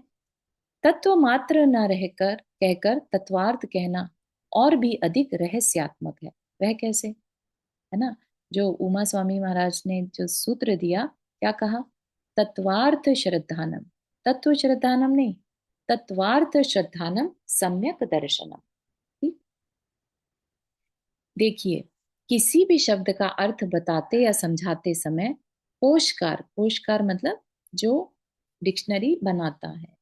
तत्व मात्र न रहकर कहकर तत्वार्थ कहना और भी अधिक रहस्यात्मक है। वह कैसे, है ना। जो उमा स्वामी महाराज ने जो सूत्र दिया, क्या कहा, तत्वार्थ श्रद्धानम, तत्व श्रद्धानम नहीं, तत्वार्थ श्रद्धानम सम्यक दर्शनम। ठीक? देखिए, किसी भी शब्द का अर्थ बताते या समझाते समय कोशकार, कोशकार मतलब जो डिक्शनरी बनाता है,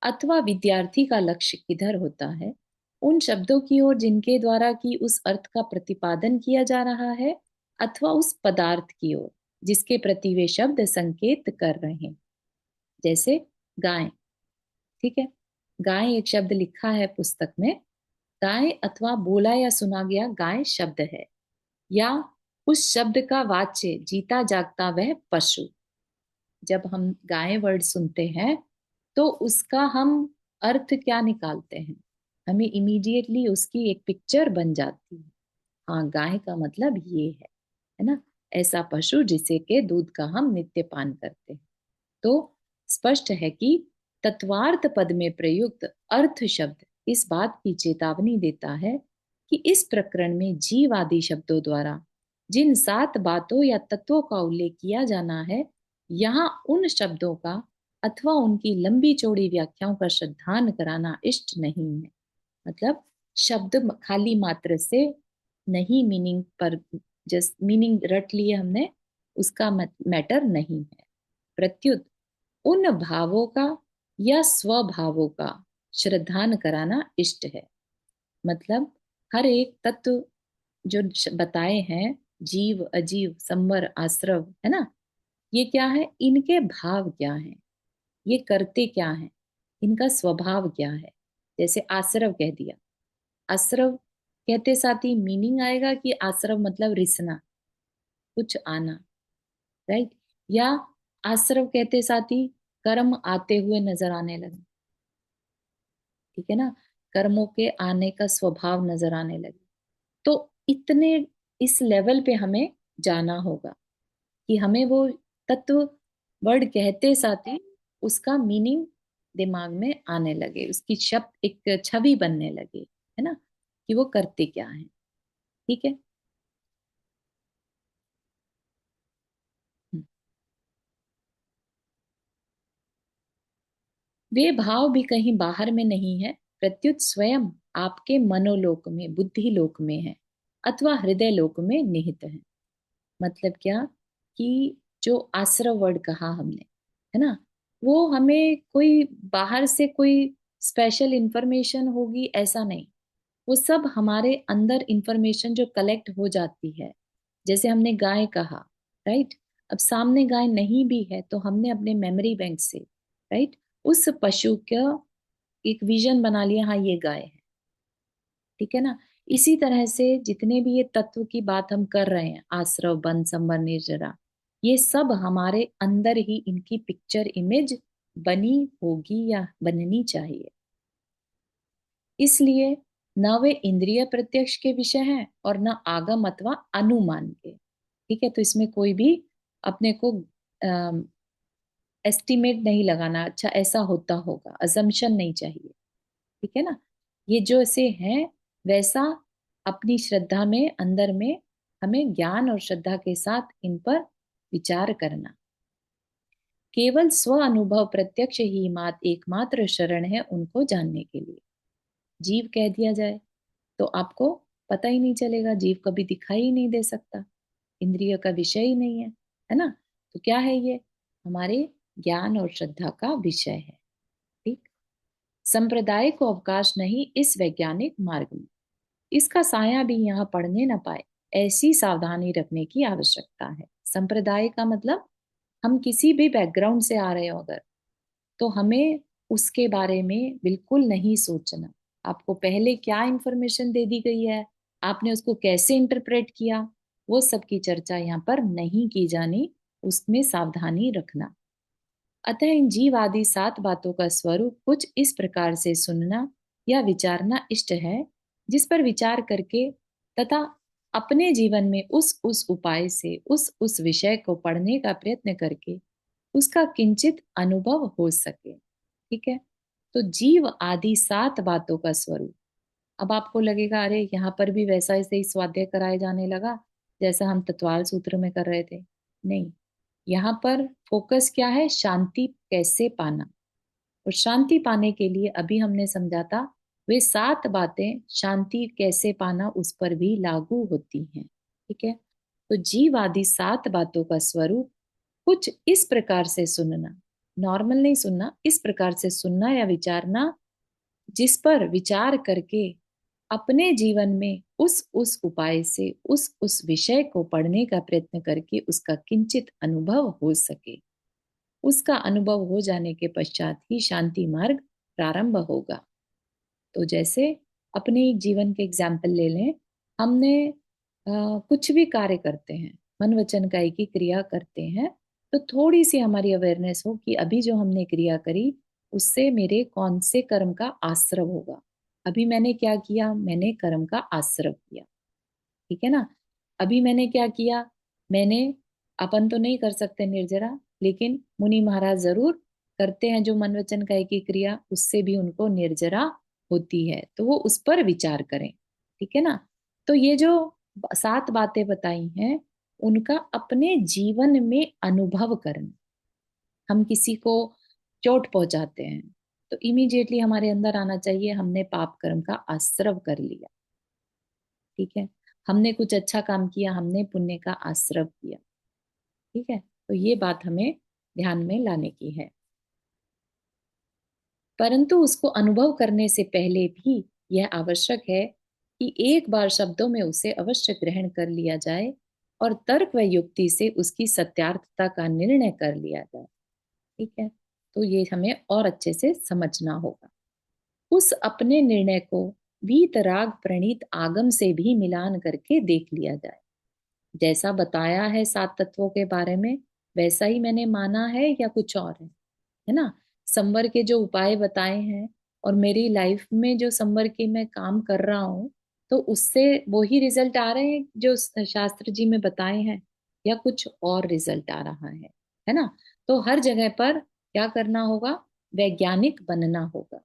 अथवा विद्यार्थी का लक्ष्य किधर होता है, उन शब्दों की ओर जिनके द्वारा की उस अर्थ का प्रतिपादन किया जा रहा है, अथवा उस पदार्थ की ओर जिसके प्रति वे शब्द संकेत कर रहे हैं। जैसे गाय, ठीक है, गाय एक शब्द लिखा है पुस्तक में, गाय अथवा बोला या सुना गया गाय शब्द है, या उस शब्द का वाच्य जीता जागता वह पशु। जब हम गाय वर्ड सुनते हैं तो उसका हम अर्थ क्या निकालते हैं, हमें इमीडिएटली उसकी एक पिक्चर बन जाती है। हाँ, गाय का मतलब ये है ना, ऐसा पशु जिसे के दूध का हम नित्य पान करते हैं। तो स्पष्ट है कि तत्वार्थ पद में प्रयुक्त अर्थ शब्द इस बात की चेतावनी देता है कि इस प्रकरण में जीव आदि शब्दों द्वारा जिन 7 बातों या तत्वों का उल्लेख किया जाना है, यहाँ उन शब्दों का अथवा उनकी लंबी चौड़ी व्याख्याओं का श्रद्धान कराना इष्ट नहीं है। मतलब शब्द खाली मात्र से नहीं, मीनिंग पर जस्ट मीनिंग रट लिए हमने, उसका मैटर नहीं है। प्रत्युत उन भावों का या स्वभावों का श्रद्धान कराना इष्ट है। मतलब हर एक तत्व जो बताए हैं, जीव अजीव संवर आश्रव, है ना, ये क्या है, इनके भाव क्या है, ये करते क्या है, इनका स्वभाव क्या है। जैसे आश्रव कह दिया, आश्रव कहते साथ ही मीनिंग आएगा कि आश्रव मतलब रिसना, कुछ आना, राइट। या आश्रव कहते साथ ही कर्म आते हुए नजर आने लगे, ठीक है ना, कर्मों के आने का स्वभाव नजर आने लगे। तो इतने इस लेवल पे हमें जाना होगा कि हमें वो तत्व वर्ड कहते साथ ही उसका मीनिंग दिमाग में आने लगे, उसकी शब्द एक छवि बनने लगे, है ना, कि वो करते क्या है। ठीक है। वे भाव भी कहीं बाहर में नहीं है, प्रत्युत स्वयं आपके मनोलोक में, बुद्धि लोक में है, अथवा हृदय लोक में निहित है। मतलब क्या, कि जो आश्रव वर्ड कहा हमने, है ना, वो हमें कोई बाहर से कोई स्पेशल इंफॉर्मेशन होगी ऐसा नहीं, वो सब हमारे अंदर इंफॉर्मेशन जो कलेक्ट हो जाती है। जैसे हमने गाय कहा, राइट, अब सामने गाय नहीं भी है तो हमने अपने मेमोरी बैंक से राइट। उस पशु का एक विजन बना लिया, हाँ ये गाय है, ठीक है ना। इसी तरह से जितने भी ये तत्व की बात हम कर रहे हैं, आश्रव, बन, संवर, निर्जरा, ये सब हमारे अंदर ही इनकी पिक्चर इमेज बनी होगी या बननी चाहिए। इसलिए न वे इंद्रिय प्रत्यक्ष के विषय हैं और न आगम अथवा अनुमान के, ठीक है। तो इसमें कोई भी अपने को एस्टिमेट नहीं लगाना, अच्छा ऐसा होता होगा, अजम्पशन नहीं चाहिए, ठीक है ना। ये जो ऐसे हैं वैसा अपनी श्रद्धा में, अंदर में हमें ज्ञान और श्रद्धा के साथ इन पर विचार करना। केवल स्व अनुभव प्रत्यक्ष ही एकमात्र शरण है उनको जानने के लिए। जीव कह दिया जाए तो आपको पता ही नहीं चलेगा, जीव कभी दिखाई ही नहीं दे सकता, इंद्रिय का विषय ही नहीं है ना। तो क्या है ये? हमारे ज्ञान और श्रद्धा का विषय है, ठीक। संप्रदाय को अवकाश नहीं इस वैज्ञानिक मार्ग में, इसका साया भी यहाँ पड़ने न पाए, ऐसी सावधानी रखने की आवश्यकता है। संप्रदाय का मतलब हम किसी भी बैकग्राउंड से आ रहे हो अगर, तो हमें उसके बारे में बिल्कुल नहीं सोचना। आपको पहले क्या इंफॉर्मेशन दे दी गई है, आपने उसको कैसे इंटरप्रेट किया, वो सब की चर्चा यहाँ पर नहीं की जानी, उसमें सावधानी रखना। अतः इन जीव आदि 7 बातों का स्वरूप कुछ इस प्रकार से सुनना या विचारना इष्ट है, जिस पर विचार करके तथा अपने जीवन में उस उपाय से उस विषय को पढ़ने का प्रयत्न करके उसका किंचित अनुभव हो सके, ठीक है। तो जीव आदि 7 बातों का स्वरूप। अब आपको लगेगा अरे यहाँ पर भी वैसा ऐसे ही स्वाध्याय कराए जाने लगा जैसा हम तत्वाल सूत्र में कर रहे थे। नहीं, यहाँ पर फोकस क्या है? शांति कैसे पाना। और शांति पाने के लिए अभी हमने समझा था वे 7 बातें शांति कैसे पाना उस पर भी लागू होती हैं, ठीक है। तो जीव आदि 7 बातों का स्वरूप कुछ इस प्रकार से सुनना, नॉर्मल नहीं सुनना, इस प्रकार से सुनना या विचारना, जिस पर विचार करके अपने जीवन में उस उपाय से उस विषय को पढ़ने का प्रयत्न करके उसका किंचित अनुभव हो सके। उसका अनुभव हो जाने के पश्चात ही शांति मार्ग प्रारंभ होगा। तो जैसे अपने एक जीवन के एग्जाम्पल ले लें, हमने कुछ भी कार्य करते हैं, मन वचन काया की क्रिया करते हैं, तो थोड़ी सी हमारी अवेयरनेस हो कि अभी जो हमने क्रिया करी उससे मेरे कौन से कर्म का आश्रव होगा। अभी मैंने क्या किया? मैंने कर्म का आश्रव किया, ठीक है ना। अभी मैंने क्या किया? मैंने, अपन तो नहीं कर सकते निर्जरा, लेकिन मुनि महाराज जरूर करते हैं जो मन वचन काया की क्रिया, उससे भी उनको निर्जरा होती है, तो वो उस पर विचार करें, ठीक है ना। तो ये जो 7 बातें बताई हैं उनका अपने जीवन में अनुभव करना। हम किसी को चोट पहुंचाते हैं तो इमीडिएटली हमारे अंदर आना चाहिए हमने पाप कर्म का आश्रव कर लिया, ठीक है। हमने कुछ अच्छा काम किया, हमने पुण्य का आश्रव किया, ठीक है। तो ये बात हमें ध्यान में लाने की है। परंतु उसको अनुभव करने से पहले भी यह आवश्यक है कि एक बार शब्दों में उसे अवश्य ग्रहण कर लिया जाए और तर्क व युक्ति से उसकी सत्यार्थता का निर्णय कर लिया जाए, ठीक है। तो ये हमें और अच्छे से समझना होगा। उस अपने निर्णय को वीतराग प्रणीत आगम से भी मिलान करके देख लिया जाए। जैसा बताया है 7 तत्वों के बारे में वैसा ही मैंने माना है या कुछ और है ना। संवर के जो उपाय बताए हैं और मेरी लाइफ में जो संवर के मैं काम कर रहा हूँ, तो उससे वही रिजल्ट आ रहे हैं जो शास्त्र जी में बताए हैं, या कुछ और रिजल्ट आ रहा है ना। तो हर जगह पर क्या करना होगा? वैज्ञानिक बनना होगा,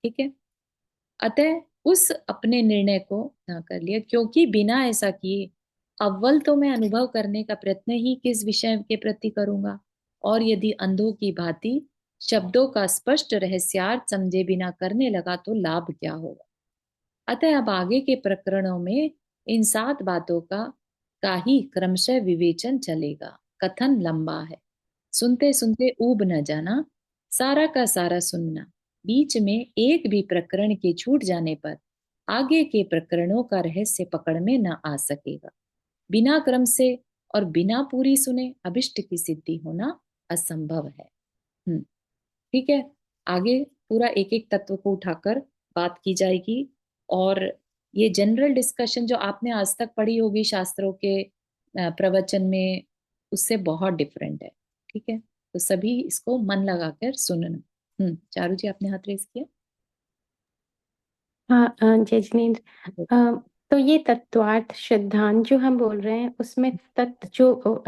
ठीक है। अतः उस अपने निर्णय को ना कर लिया, क्योंकि बिना ऐसा किए अव्वल तो मैं अनुभव करने का प्रयत्न ही किस विषय के प्रति करूंगा, और यदि अंधों की भांति शब्दों का स्पष्ट रहस्यार्थ समझे बिना करने लगा तो लाभ क्या होगा। अतः अब आगे के प्रकरणों में इन 7 बातों का ही क्रमशः विवेचन चलेगा। कथन लंबा है, सुनते सुनते ऊब न जाना, सारा का सारा सुनना। बीच में एक भी प्रकरण के छूट जाने पर आगे के प्रकरणों का रहस्य पकड़ में न आ सकेगा। बिना क्रम से और बिना पूरी सुने अभिष्ट की सिद्धि होना असंभव है। ठीक है। आगे पूरा एक एक तत्व को उठाकर बात की जाएगी। और ये जनरल डिस्कशन जो आपने आज तक पढ़ी होगी शास्त्रों के प्रवचन में, उससे बहुत डिफरेंट है। ठीक है, तो सभी इसको मन लगाकर सुनना। चारू जी, आपने हाथ रेस किया। हाँ जय जिनेन्द्र। तो ये तत्वार्थ श्रद्धांत जो हम बोल रहे हैं उसमें तत्व जो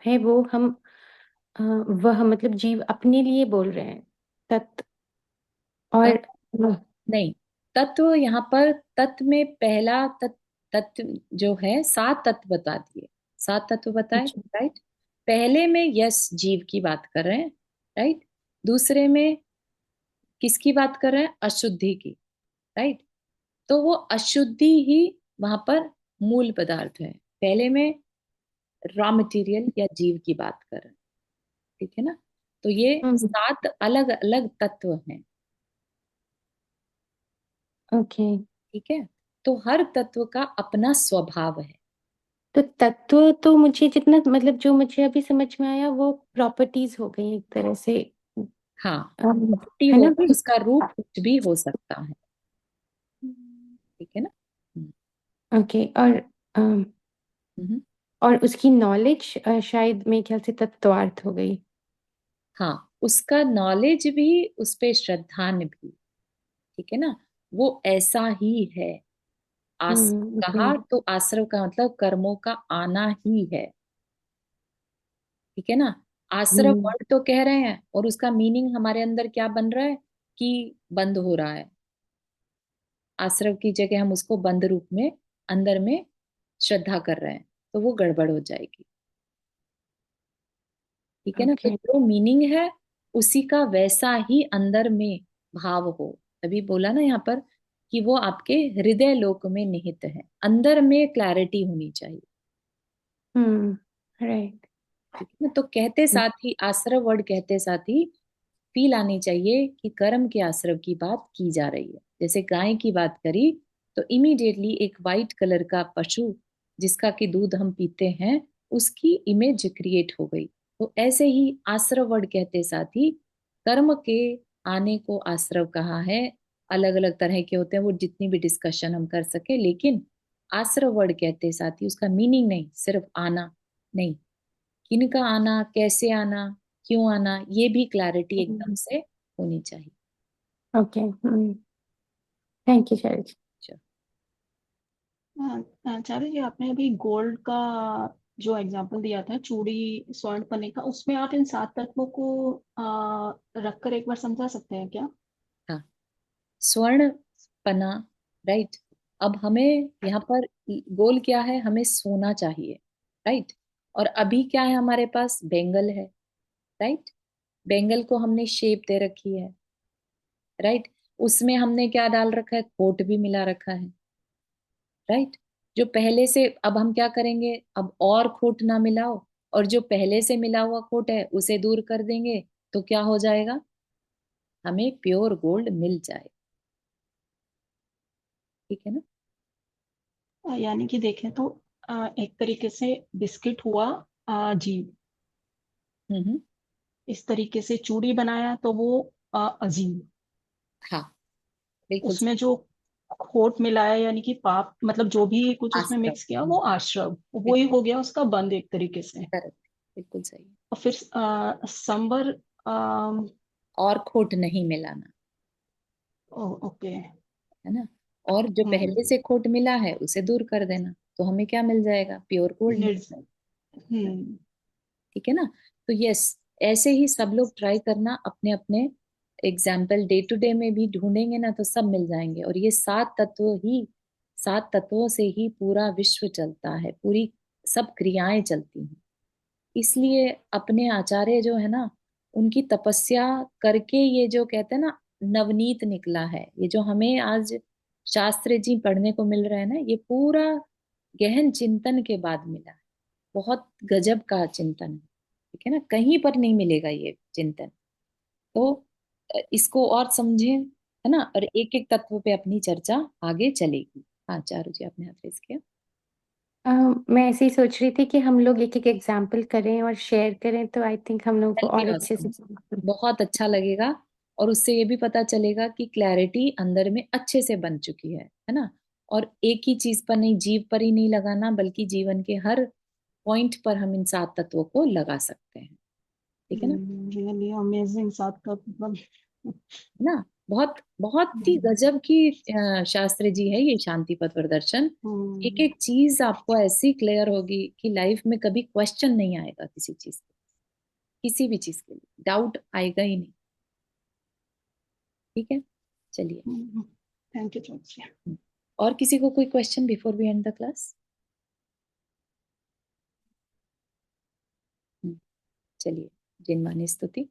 है वो हम वह मतलब जीव अपने लिए बोल रहे हैं तत्व अ, और नहीं, तत्व यहाँ पर तत्व में पहला तत्व जो है, 7 तत्व बता दिए। 7 तत्व बताए, अच्छा, राइट। पहले में यस जीव की बात कर रहे हैं, राइट। दूसरे में किसकी बात कर रहे हैं? अशुद्धि की, राइट। तो वो अशुद्धि ही वहां पर मूल पदार्थ है। पहले में रॉ मटेरियल या जीव की बात कर रहे हैं, ठीक है ना। तो ये हम्म, 7 अलग अलग तत्व हैं, ओके। ठीक है। तो हर तत्व का अपना स्वभाव है। तो तत्व तो मुझे जितना मतलब जो मुझे अभी समझ में आया वो प्रॉपर्टीज हो गई एक तरह से। हाँ, अम, प्रॉपर्टी है हो ना। गई, उसका रूप कुछ भी हो सकता है, ठीक है ना। ओके। हम्म। और उसकी नॉलेज शायद मेरे ख्याल से तत्वार्थ हो गई। हाँ, उसका नॉलेज भी, उस पे श्रद्धान भी, ठीक है ना। वो ऐसा ही है। आस ओके। कहा तो आश्रव का मतलब कर्मों का आना ही है, ठीक है ना। आश्रव हम्म वर्ड तो कह रहे हैं, और उसका मीनिंग हमारे अंदर क्या बन रहा है कि बंद हो रहा है। आश्रव की जगह हम उसको बंद रूप में अंदर में श्रद्धा कर रहे हैं, तो वो गड़बड़ हो जाएगी, ठीक है ना। तो ओके। जो मीनिंग है उसी का वैसा ही अंदर में भाव हो। तभी बोला ना यहाँ पर कि वो आपके हृदय लोक में निहित है, अंदर में क्लैरिटी होनी चाहिए, राइट। ठीक है ना। तो कहते साथ ही, आश्रव वर्ड कहते साथ ही फील आनी चाहिए कि कर्म के आश्रव की बात की जा रही है। जैसे गाय की बात करी तो इमीडिएटली एक वाइट कलर का पशु जिसका कि दूध हम पीते हैं, उसकी इमेज क्रिएट हो गई। तो ऐसे ही आश्रव वर्ड कहते साथ ही कर्म के आने को आश्रव कहा है। अलग अलग तरह के होते हैं वो, जितनी भी डिस्कशन हम कर सके, लेकिन आश्रव वर्ड कहते साथ ही उसका मीनिंग नहीं सिर्फ आना नहीं, किनका आना, कैसे आना, क्यों आना, ये भी क्लैरिटी एकदम से होनी चाहिए। ओके। Thank you Shailesh. अच्छा। चारू जी, आपने अभी गोल्ड का जो एग्जांपल दिया था, चूड़ी स्वर्ण पन्ने का, उसमें आप इन 7 तत्वों को रखकर एक बार समझा सकते हैं क्या? हाँ, स्वर्ण पना, राइट। अब हमें यहाँ पर गोल क्या है, हमें सोना चाहिए, राइट। और अभी क्या है हमारे पास? बेंगल है, राइट। बेंगल को हमने शेप दे रखी है, राइट। उसमें हमने क्या डाल रखा है? कोट भी मिला रखा है, राइट। जो पहले से, अब हम क्या करेंगे, अब और खोट ना मिलाओ, और जो पहले से मिला हुआ खोट है उसे दूर कर देंगे, तो क्या हो जाएगा? हमें प्योर गोल्ड मिल जाए, ठीक है ना। यानी कि देखें तो एक तरीके से बिस्किट हुआ अजीब, हम्म। इस तरीके से चूड़ी बनाया तो वो अजीब, हाँ, बिल्कुल उसमें सही। जो खोट मिलाया यानी कि पाप, मतलब जो भी कुछ उसमें आश्रम। मिक्स किया वो आश्रव, वो ही बिल्कुल हो गया उसका बंद एक तरीके से। correct, बिल्कुल सही। और फिर संबर और खोट नहीं मिलाना, ओके। है ना। और जो हम्म पहले से खोट मिला है उसे दूर कर देना, तो हमें क्या मिल जाएगा? प्योर गोल्ड मिल निर्ज जाएगा, हम्म ठीक है ना। तो यस, ऐसे ही सब लोग ट्राई करना, अपने अपने एग्जाम्पल डे टू डे में भी ढूंढेंगे ना तो सब मिल जाएंगे। और ये 7 तत्व ही, 7 तत्वों से ही पूरा विश्व चलता है, पूरी सब क्रियाएं चलती हैं। इसलिए अपने आचार्य जो है ना, उनकी तपस्या करके ये जो कहते हैं ना नवनीत निकला है, ये जो हमें आज शास्त्र जी पढ़ने को मिल रहा है ना, ये पूरा गहन चिंतन के बाद मिला है। बहुत गजब का चिंतन है, ठीक है ना। कहीं पर नहीं मिलेगा ये चिंतन। तो इसको और समझें, है ना। और एक एक तत्व पे अपनी चर्चा आगे चलेगी। हाँ चारू जी, आपने हाथ रेस किया। मैं ऐसे ही सोच रही थी कि हम लोग एक एक एग्जाम्पल करें और शेयर करें, तो आई थिंक हम लोगों को That'll be और अच्छे से awesome. बहुत अच्छा लगेगा, और उससे ये भी पता चलेगा कि क्लैरिटी अंदर में अच्छे से बन चुकी है ना। और एक ही चीज पर नहीं, जीव पर ही नहीं लगाना, बल्कि जीवन के हर पॉइंट पर हम इन 7 तत्वों को लगा सकते हैं। ठीक है ना। रियली अमेजिंग, 7 का मतलब। ना, बहुत बहुत ही गजब की शास्त्री जी है ये शांति पथ प्रदर्शन। एक एक चीज आपको ऐसी क्लियर होगी कि लाइफ में कभी क्वेश्चन नहीं आएगा किसी चीज का, किसी भी चीज के लिए डाउट आएगा ही नहीं। ठीक है, चलिए। Thank you Jyotsna. और किसी को कोई question before we end the class? चलिए। जिनवानी स्तुति।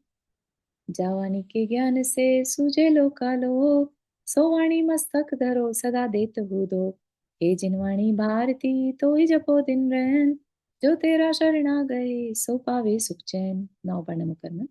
जावानी के ज्ञान से सूझे लोकालोक, सो वाणी मस्तक धरो सदा देत दो। हे जिनवाणी भारती तो ही जपो दिन रैन, जो तेरा शरण आ गए सो पावे सुख चैन। नाव पढ़ना करना।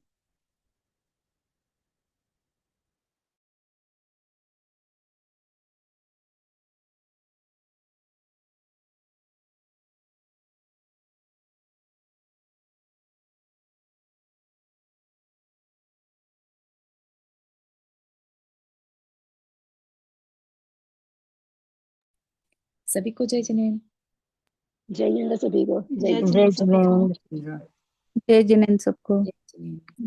सभी को जय जिनेन्द्र। जय हिंद सभी को, जय जय हिंद। जिनेन्द्र सभी को। जय जिनेन्द्र सबको। जय जिनेन्द्र।